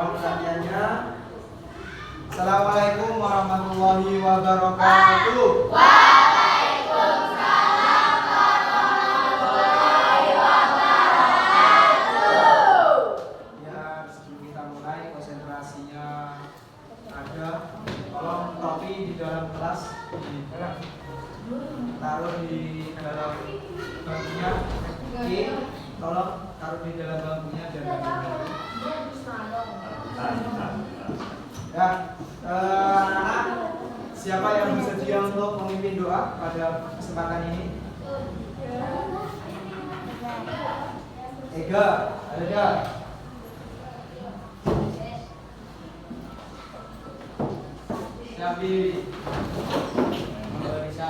Perhatiannya. Assalamualaikum warahmatullahi wabarakatuh. Waalaikumsalam warahmatullahi wabarakatuh. Ya, sebelum kita mulai konsentrasinya ada. Tolong topi di dalam kelas taruh di dalam bangkunya. Oke, tolong taruh di dalam bangkunya dan ya, anak-anak, siapa yang bersedia untuk memimpin doa pada kesempatan ini? Ega, ada? Siap diri. Bisa.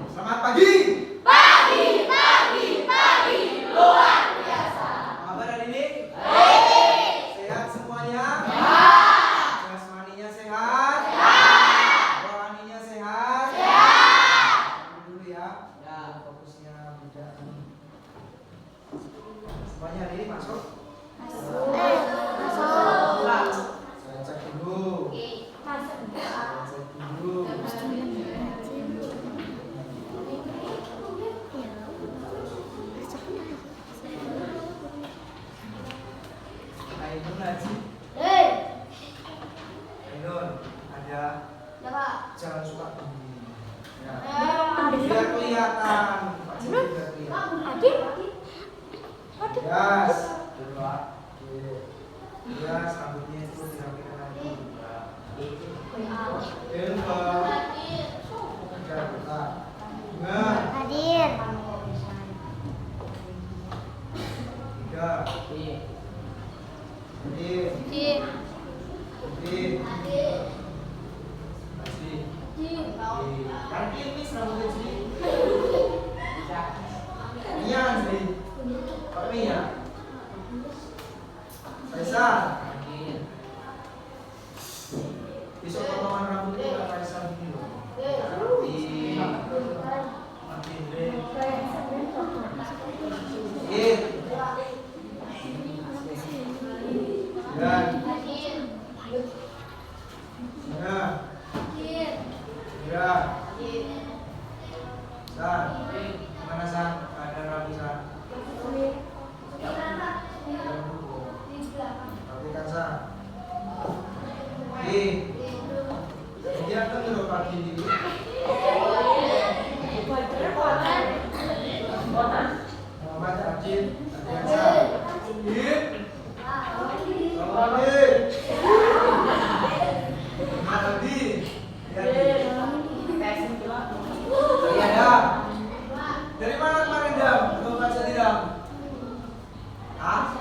Selamat pagi. Pagi luar biasa. Apa kabar hari ini? Baik. Sehat semuanya? Sehat. Jasmaninya sehat? Sehat. Rohaninya sehat? Sehat. Dulu ya. Ya, fokusnya beda. Semuanya hari ini masuk? Masuk. Saya cek dulu. Saya cek dulu. Ainun Haji. Ainun, ada. Jangan suka begini. Ya. Biar kelihatan. Biar kelihatan. Yes. Yes, rambutnya itu dirapikan lagi. Hadir. 3. Nanti ini rambutnya jadi. Iya, jadi. Kami ya. Faisal. Besok potongan rambutnya nggak Faisal gini loh. Nanti deh. Mana San? Ada rapi San? Rapikan San. Dia kan udah pagi ini. Muhammad Adil, Adiansa. Dari mana kemarin Dam? Atau baca di Dam? Hah?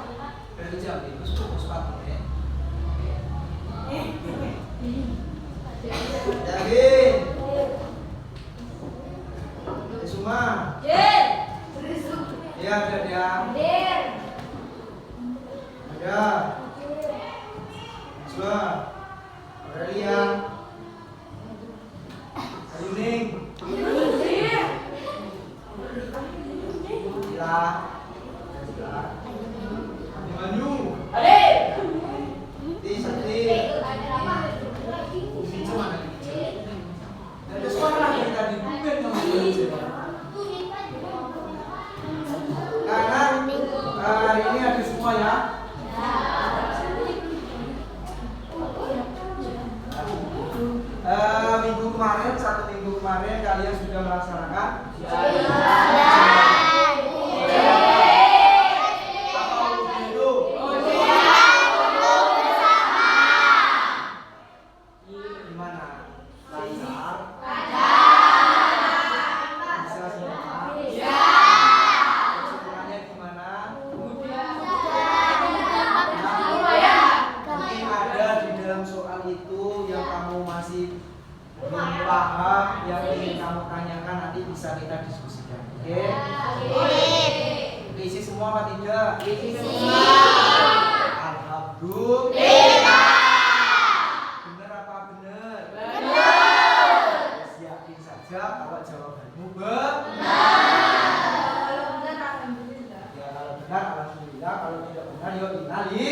Dari Jambi, terus fokus sepatunya. Yakin? Semua? Iya, ada dia. Ada. Semua. Aurelia. Ayuning. Ila. Abimanyu. Sakti. Ini cuma ada suara kita di bukan. semua ya? Minggu kemarin, 1 minggu kemarin kalian sudah melaksanakan? Paham yang ingin kamu tanyakan nanti bisa kita diskusikan. Oke? Isi semua apa tidak? Isi semua. Alhamdulillah. Benar apa benar? Benar. Yakin saja kalau jawabanmu benar. Ya kalau benar alhamdulillah, kalau tidak benar yuk innali.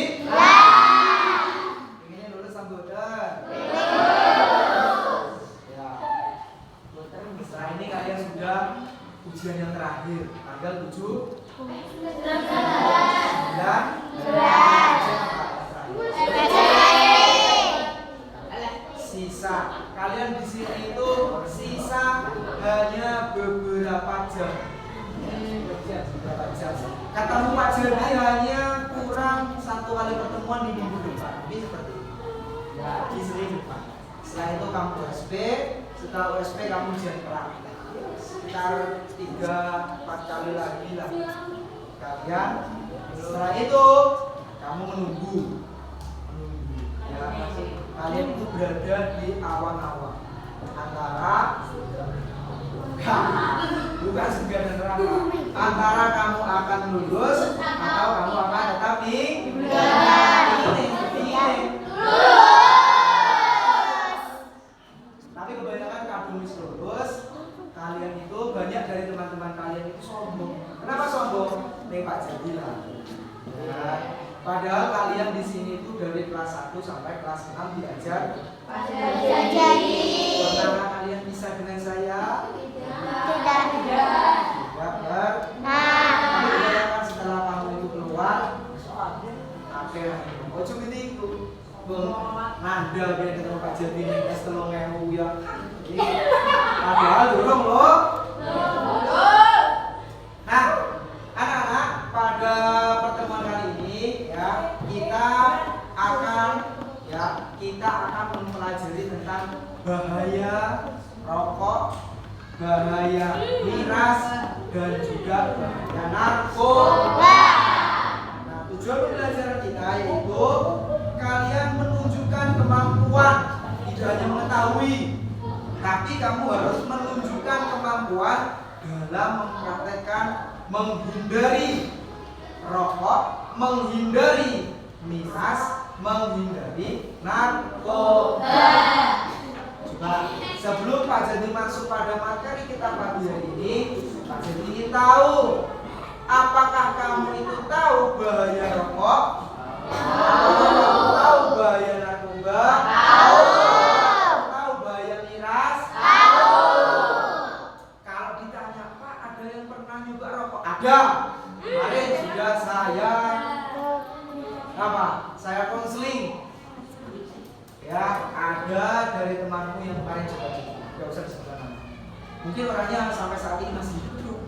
Ini lulus anggota. Setelah ini kalian sudah ujian yang terakhir tanggal 7 sisa kalian di sini itu sisa hanya beberapa jam. Ketemu Pak Jadi hanya kurang 1 kali pertemuan di minggu depan. Ini seperti itu. Ya, di sini depan. Setelah itu kamu USP. Setelah USP kamu ujian praktek sekitar 3-4 kali lagi lah kalian. Setelah itu kamu menunggu ya, kalian itu berada di awang-awang antara bukan surga dan neraka, antara kamu akan lulus atau kamu akan tetap di kalian itu banyak dari teman-teman kalian itu sombong. Kenapa sombong? Pak Jadi lah. Ya. Padahal kalian di sini itu dari kelas 1 sampai kelas 6 diajar Pak Jadi. Pernah kalian bisa dengan saya? Tidak. Tidak. Tapi kebanyakan setelah kamu itu keluar, akhirnya ojo itu ngandal dia ketemu Pak Jadi nih S3.000 ya. Padahal dorong loh. Nah, anak-anak, pada pertemuan kali ini ya kita akan mempelajari tentang bahaya rokok, bahaya miras, dan juga bahaya narkoba. Nah, tujuan pembelajaran kita yaitu kalian menunjukkan kemampuan, tidak hanya mengetahui, tapi kamu harus menunjukkan kemampuan dalam mempraktekkan menghindari rokok, menghindari miras, menghindari narkoba. Coba sebelum Pak Jadi masuk pada materi kita pagi hari ini, Pak Jadi ingin tahu, apakah kamu itu tahu bahaya rokok? Tahu bahaya narkoba? Tahu bahaya miras? Tahu. Kalau ditanya, Pak, ada yang pernah nyoba rokok? Ada. Kemarin sudah saya konseling. Ya, ada dari temanmu yang kemarin coba. Gak usah disebutkan nama. Mungkin orangnya sampai saat ini masih hidup.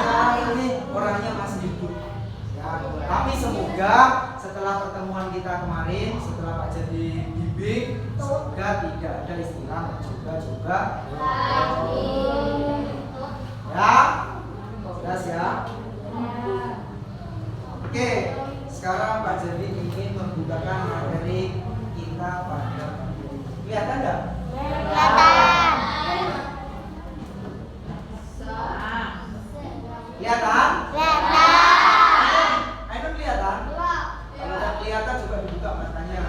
Sekarang ini orangnya masih hidup. Ya, tapi semoga setelah pertemuan kita kemarin, setelah Pak Jadi bimbing, semoga tidak ada istilah mencoba-coba. Ya, jelas ya. Oke, sekarang Pak Jadi ingin membukakan materi kita pada pagi ini. Kelihatan nggak? Kelihatan. Kelihatan? Kelihatan. Ainun kelihatan? Kalau nggak kelihatan coba dibuka matanya.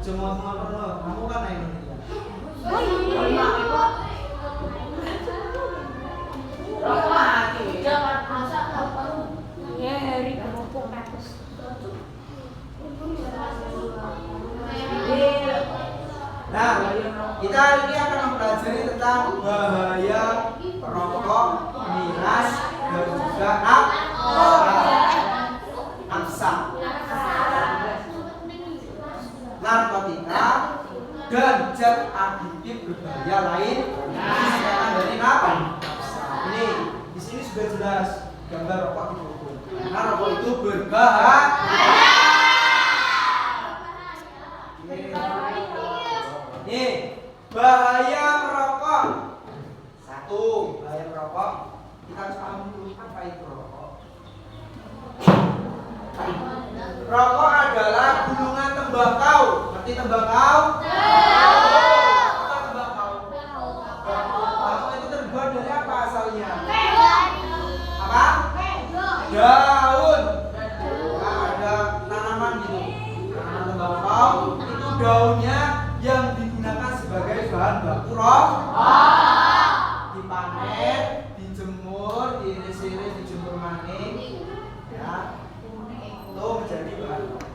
Cuma perlu, kamu kan Ainun ya? Nah, kita hari ini akan mempelajari tentang bahaya perokok, miras, dan juga narkotika, dan zat aditif berbahaya lain disebabkan dari nafsa. Ini di sini sudah jelas gambar rokok di buku. Karena rokok itu berbahaya. Nih, bahaya merokok. Satu, bahaya merokok. Kita harus paham dulu apa itu rokok. Rokok adalah gulungan tembakau. Ngerti tembakau? Apa tembakau? Tembakau itu terbuat dari apa asalnya? Apa? Daun. Nah, ada tanaman gitu. Tanaman tembakau itu daunnya yang digunakan sebagai bahan baku rokok. Dipanen, dijemur, diiris-iris, dijemur maning, ya, itu menjadi bahan rokok.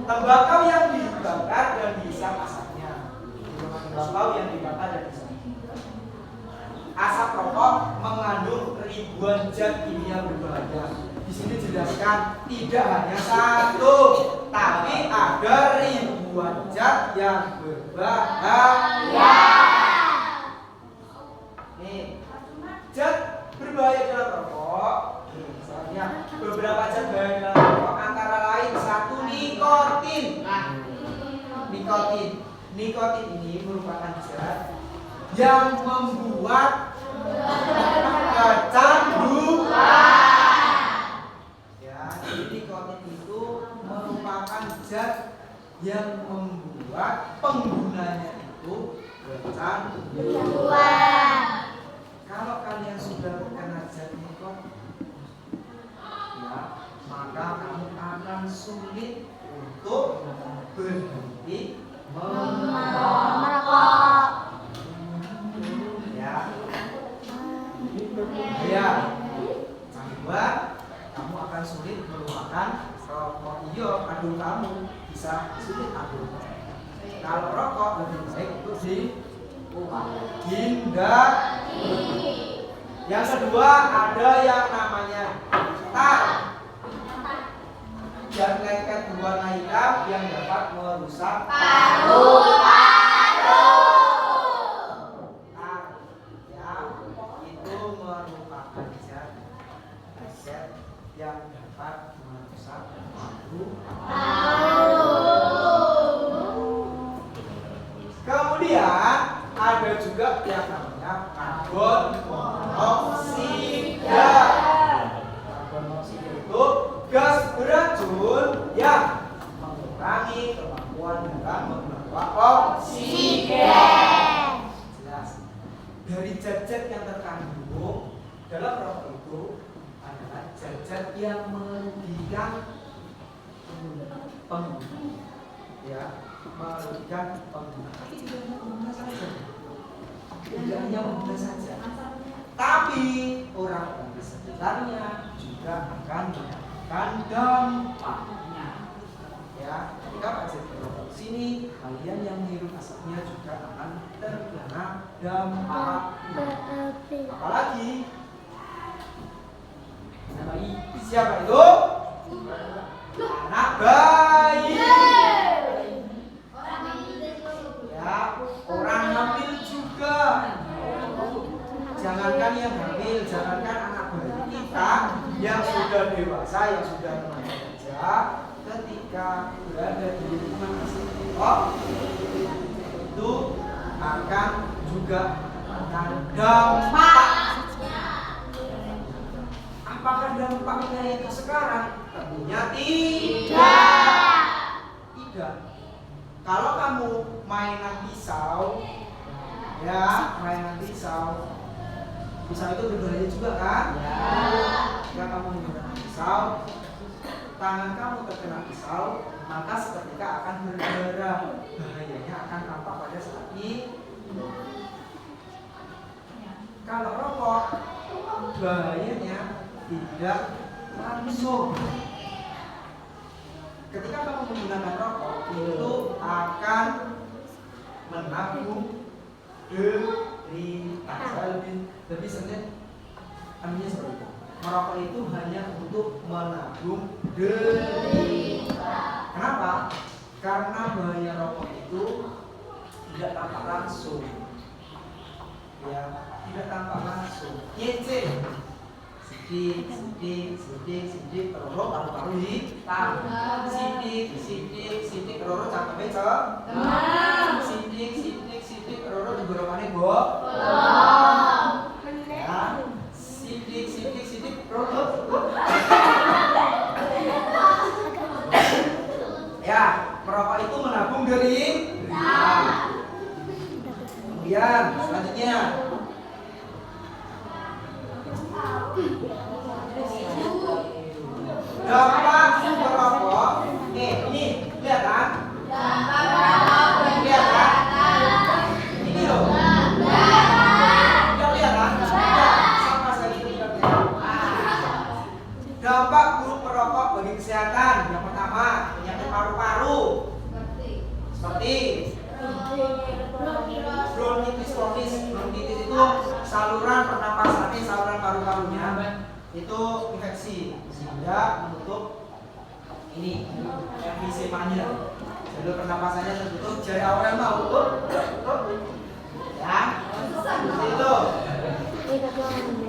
Tembakau yang dibakar dan dihisap asapnya. Tembakau yang dibakar dan dihisap. Asap rokok mengandung ribuan zat kimia berbahaya. Di sini jelaskan tidak hanya satu, tapi ada ribuan zat yang berbahaya. Nih, zat berbahaya dalam rokok. Misalnya beberapa zat berbahaya dalam rokok antara lain satu, nikotin. Nikotin ini merupakan zat yang membuat kecanduan. Ya, jadi nikotin itu merupakan zat yang membuat penggunanya itu kecanduan. Kalau kalian sudah terkena zat nikotin, ya, maka kamu akan sulit untuk berhenti merokok. Ya, kedua, kamu akan sulit melupakan rokok. Iya, aduh kamu bisa sulit aduh. Kalau rokok lebih baik itu dihindari. Yang kedua ada yang namanya tar. Zat lengket berwarna hitam yang dapat merusak paru-paru. Yang dapat merusak paru-paru. Kemudian ada juga yang namanya karbon monoksida. Karbon monoksida itu gas beracun yang mengurangi kemampuan dalam membawa oksigen. Jelas. Dari zat-zat yang terkandung dalam rokok itu adalah zat-zat yang merugikan pengguna, ya, merugikan pengguna. Tapi tidak hanya pengguna saja, tapi orang-orang di sekitarnya juga akan mendapatkan dampaknya. Ya, ketika Pak Jati di sini, kalian yang menghirup asapnya juga akan terkena dampaknya. Apalagi siapa itu? Anak bayi. Ya, orang hamil juga. Jangankan yang hamil, jangankan anak bayi kita yang sudah dewasa, yang sudah remaja saja, ketika berada di lingkungan asap itu akan juga akan dampak. Apakah dampaknya itu sekarang? Tentunya tidak. Kalau kamu mainan pisau, ya, mainan pisau itu berbahaya juga kan? Jika kamu menggunakan pisau, tangan kamu terkena pisau, maka seketika akan berdarah. Bahayanya akan tampak pada saat ini. Kalau rokok, bahayanya tidak langsung. Ketika kamu menggunakan rokok, itu akan menabung derita. Saya lebih senang artinya seperti itu. Merokok itu hanya untuk menabung derita. Kenapa? Karena bahaya rokok itu tidak tampak langsung, ya, tidak tampak langsung. Nyicil, sidik, terorot paru-paru hitam, sidik, terorot cakepnya demam, sidik, terorot tenggorokannya bolong, ya, sidik, terorot, ya, merokok itu menabung derita. Kemudian selanjutnya dampak merokok. Ini lihat kan? Lihat kan? Ini loh. Tidak lihat kan? Sama sekali tidak lihat. Dampak buruk merokok bagi kesehatan. Yang pertama, penyakit paru-paru. Seperti bronkitis kronis. Bronkitis itu saluran pernapasannya, saluran paru-parunya itu infeksi sehingga menutup ini emfisemanya. Jalur pernapasannya tertutup, jari awal mau ya, seperti itu.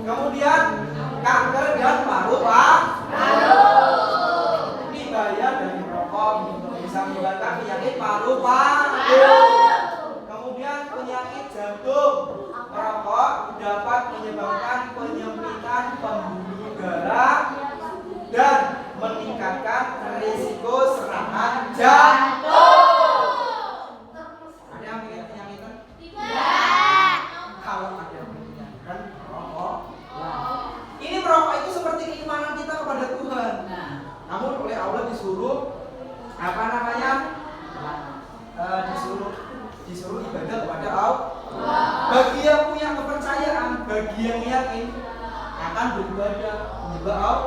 Kemudian kanker dan paru-paru. Ini bahaya dari merokok, bisa menyebabkan penyakit paru-paru. Kemudian penyakit jantung. Merokok dapat menyebabkan penyempitan pembuluh darah dan meningkatkan risiko serangan jantung. Ada yang punya penyakit? Tidak. Kalau ada yang punya penyakit merokok. Ini merokok itu seperti keimanan kita kepada Tuhan. Namun oleh Allah disuruh disuruh ibadah kepada Allah. Bagi yang punya kepercayaan, bagi yang yakin akan beribadah menyembah Allah.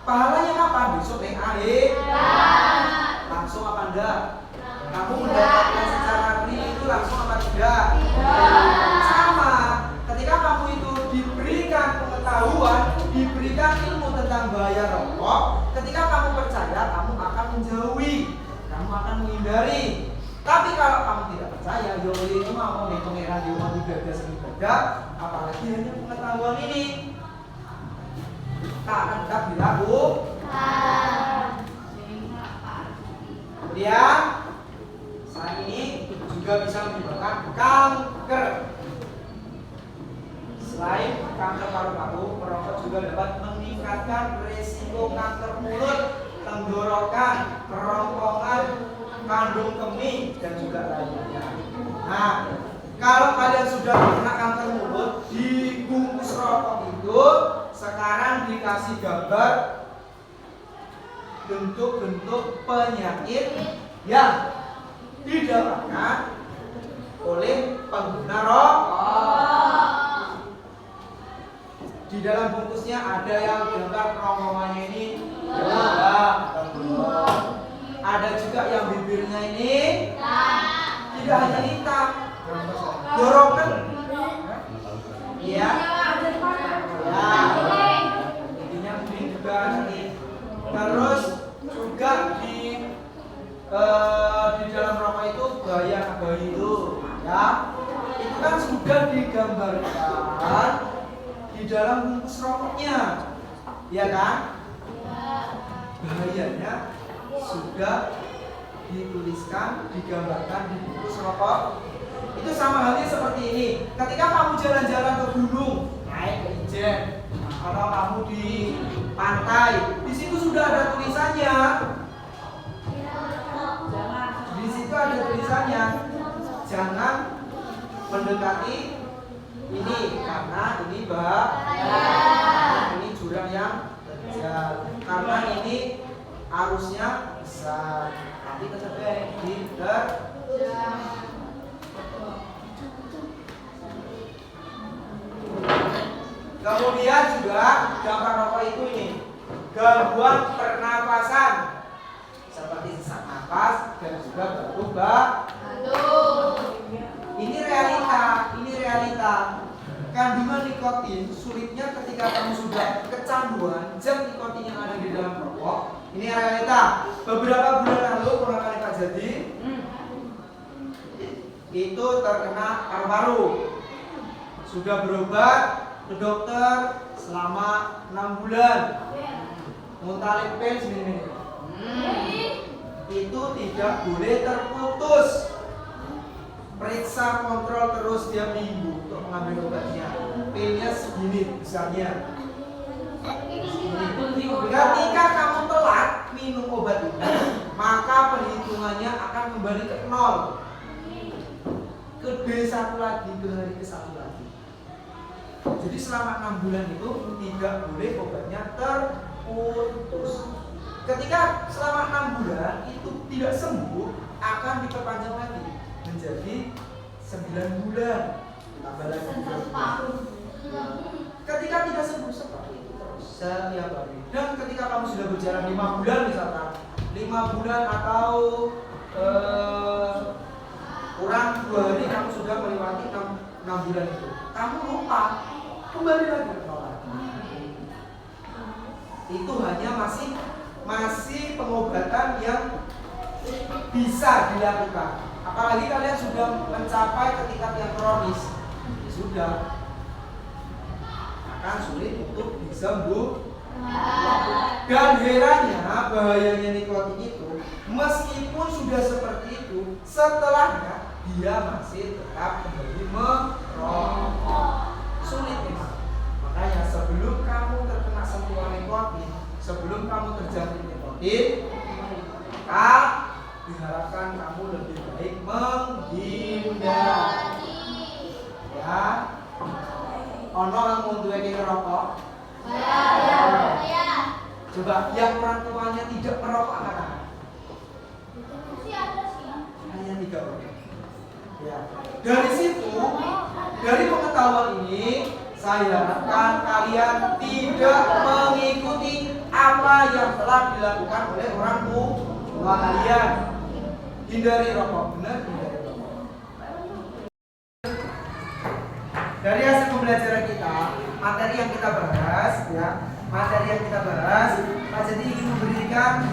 Pahalanya kapan? Besok yang akhir. Langsung apa enggak? Kamu mendapatkan secara real itu langsung apa tidak? Sama. Ketika kamu itu diberikan pengetahuan, diberikan ilmu tentang bahaya rokok, ketika kamu percaya, kamu akan menjauhi, kamu akan menghindari. Tapi kalau kamu tidak percaya, ini mau nih pangeran di rumah ibadah ibadah, apalagi hanya pengetahuan ini, tak akan tetap dilakukan. Kemudian saat ini juga bisa menyebabkan kanker. Selain kanker paru-paru, merokok juga dapat meningkatkan risiko kanker mulut, tenggorokan, kerongkongan, kandung kemih dan juga lainnya. Nah, kalau kalian sudah kena kanker mulut, dibungkus rokok itu sekarang dikasih gambar bentuk-bentuk penyakit yang didapatkan oleh pengguna rokok. Di dalam bungkusnya ada yang gambar kerongkongannya ini ada juga yang bibirnya ini tidak hanya hitam, gorokan, iya, intinya kuning juga nanti. Terus juga di dalam rokok itu bahaya itu, ya, itu kan sudah digambarkan di dalam bungkus rokoknya, ya kan? Bahayanya sudah dituliskan, digambarkan di bungkus rokok. Itu sama halnya seperti ini. Ketika kamu jalan-jalan ke gunung, naik ke Ijen, atau kamu di pantai, di situ sudah ada tulisannya. Di situ ada tulisannya, jangan mendekati ini karena ini ini jurang yang terjal, karena ini arusnya besar, nanti tetap diterjang. Kemudian juga dampak rokok itu ini gangguan pernapasan seperti sesak napas dan juga batuk. nikotin, sulitnya ketika kamu sudah kecanduan zat nikotin yang ada di dalam rokok. Ini realita. Beberapa bulan lalu ponakan Pak Jadi itu terkena paru-paru. Sudah berobat ke dokter selama 6 bulan. Muntalib pil sini. Itu tidak boleh terputus. Periksa kontrol terus tiap minggu untuk mengambil obatnya. Pilnya segini besarnya. Ketika kamu telat minum obat itu, maka perhitungannya akan kembali ke 0. Ke D1 lagi, ke hari ke-1 lagi. Jadi selama 6 bulan itu tidak boleh obatnya terputus. Ketika selama 6 bulan itu tidak sembuh, akan diperpanjang lagi menjadi 9 bulan. Tambah lagi 3 bulan. Ketika tidak sembuh seperti itu terus setiap hari. Dan ketika kamu sudah berjalan 5 bulan misalkan, 5 bulan atau kurang 2 hari kamu sudah melewati 6 bulan itu. Kamu lupa, kembali lagi ke nol. Itu hanya masih pengobatan yang bisa dilakukan. Apalagi kalian sudah mencapai ke tingkat yang kronis, sudah akan sulit untuk disembuh. Dan herannya bahayanya nikotin itu, meskipun sudah seperti itu, setelahnya dia masih tetap kembali merokok. Sulit memang. Makanya sebelum kamu terkena sentuhan nikotin, sebelum kamu terjangkit nikotin, maka diharapkan kamu lebih baik menghindari. Ya. Ono yang duwe ngerokok? Ya. Coba yang orang tuanya tidak merokok katakan. Hanya 3 orang. Ya. Dari situ, dari pengetahuan ini, saya harapkan kalian tidak mengikuti apa yang telah dilakukan oleh orang tua kalian. Hindari rokok, benar? Hindari rokok. Dari hasil pembelajaran kita, materi yang kita bahas, ya, Pak Jadi ingin memberikan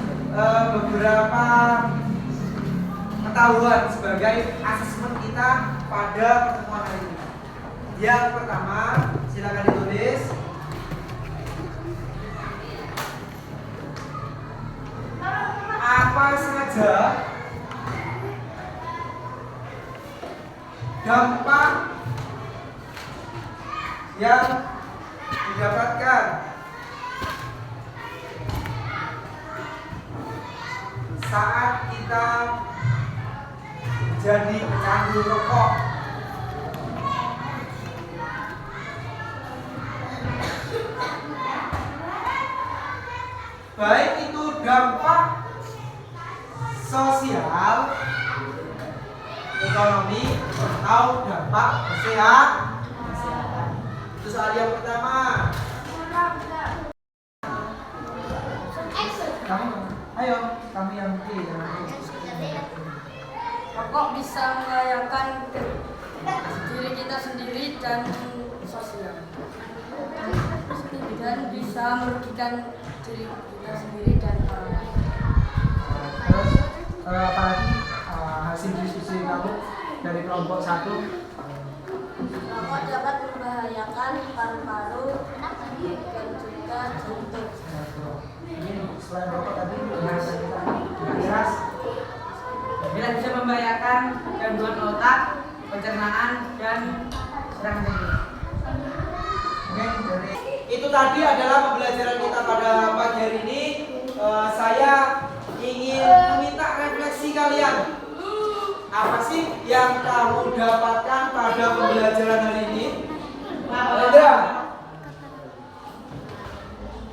beberapa pengetahuan sebagai asesmen kita pada pertemuan hari ini. Yang pertama, silakan ditulis. Apa saja dampak yang didapatkan saat kita jadi pecandu rokok? Baik itu dampak sosial, ekonomi, atau dampak kesehatan. Itu soal yang pertama. Kamu yang rokok bisa membahayakan diri kita sendiri dan sosial, dan bisa merugikan diri kita sendiri dan orang lain. Terus apalagi hasil diskusi kamu dari kelompok 1? Rokok dapat membahayakan paru-paru dan juga jantung. Ini selain rokok tadi keras, bila bisa membahayakan gangguan otak, pencernaan, dan serangan jantung. Itu tadi adalah pembelajaran kita pada pagi hari ini. Saya ingin meminta refleksi kalian. Apa sih yang kamu dapatkan pada pembelajaran hari ini? Ada?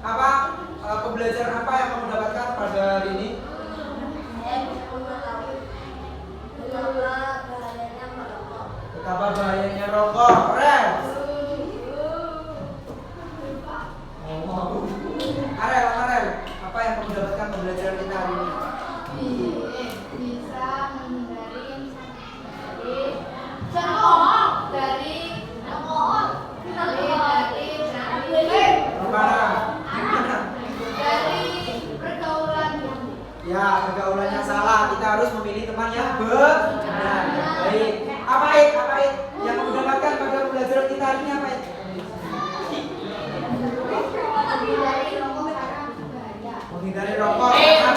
Apa pembelajaran apa yang kamu dapatkan pada hari ini? Betapa bahayanya rokok. Keren. Arel, apa yang kamu dapatkan pembelajaran kita hari ini? Bisa menghindari dari alkohol, dari harus memilih teman yang benar. Baik. Apa it? Yang kamu dapatkan pada pembelajaran kita hari ini apa it? Menghindari rokok. Nah,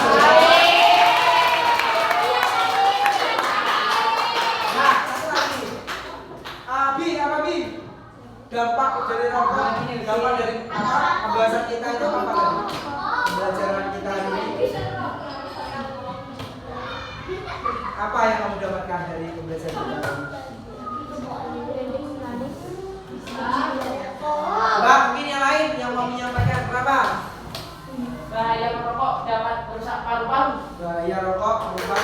satu lagi. Apa Bi? Dampak dari rokok, dampak dari apa? Pembahasan kita itu apa tadi? Pembelajaran kita hari ini. Apa yang kamu dapatkan dari pembelajaran kita hari ini? Mbak, mungkin yang lain yang mau menyampaikan kenapa? Bahaya merokok dapat merusak paru-paru. Bahaya rokok merusak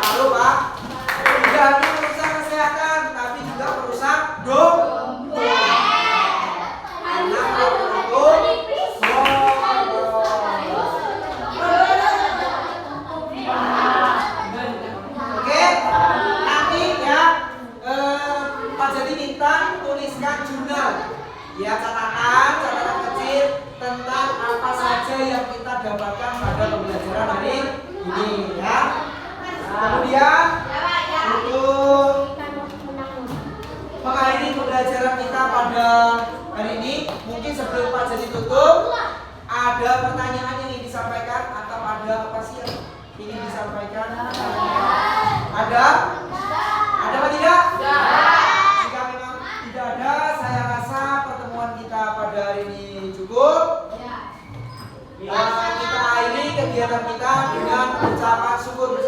paru, Pak. Tidak hanya merusak kesehatan, tapi juga merusak karena rokok Oke, nanti ya Pak Jadi minta tuliskan jurnal, ya catatan kecil tentang apa saja yang kita dapatkan pada pembelajaran hari ini, ya. Kemudian untuk mengakhiri pembelajaran kita pada hari ini, mungkin sebelum Pak Jadi tutup, ada pertanyaan yang ingin disampaikan atau ada apa sih yang ingin disampaikan? Ada? Ada apa tidak? Jika memang tidak ada, saya rasa pertemuan kita pada hari ini cukup. Kita akhiri kegiatan kita dengan ucapan syukur bersama.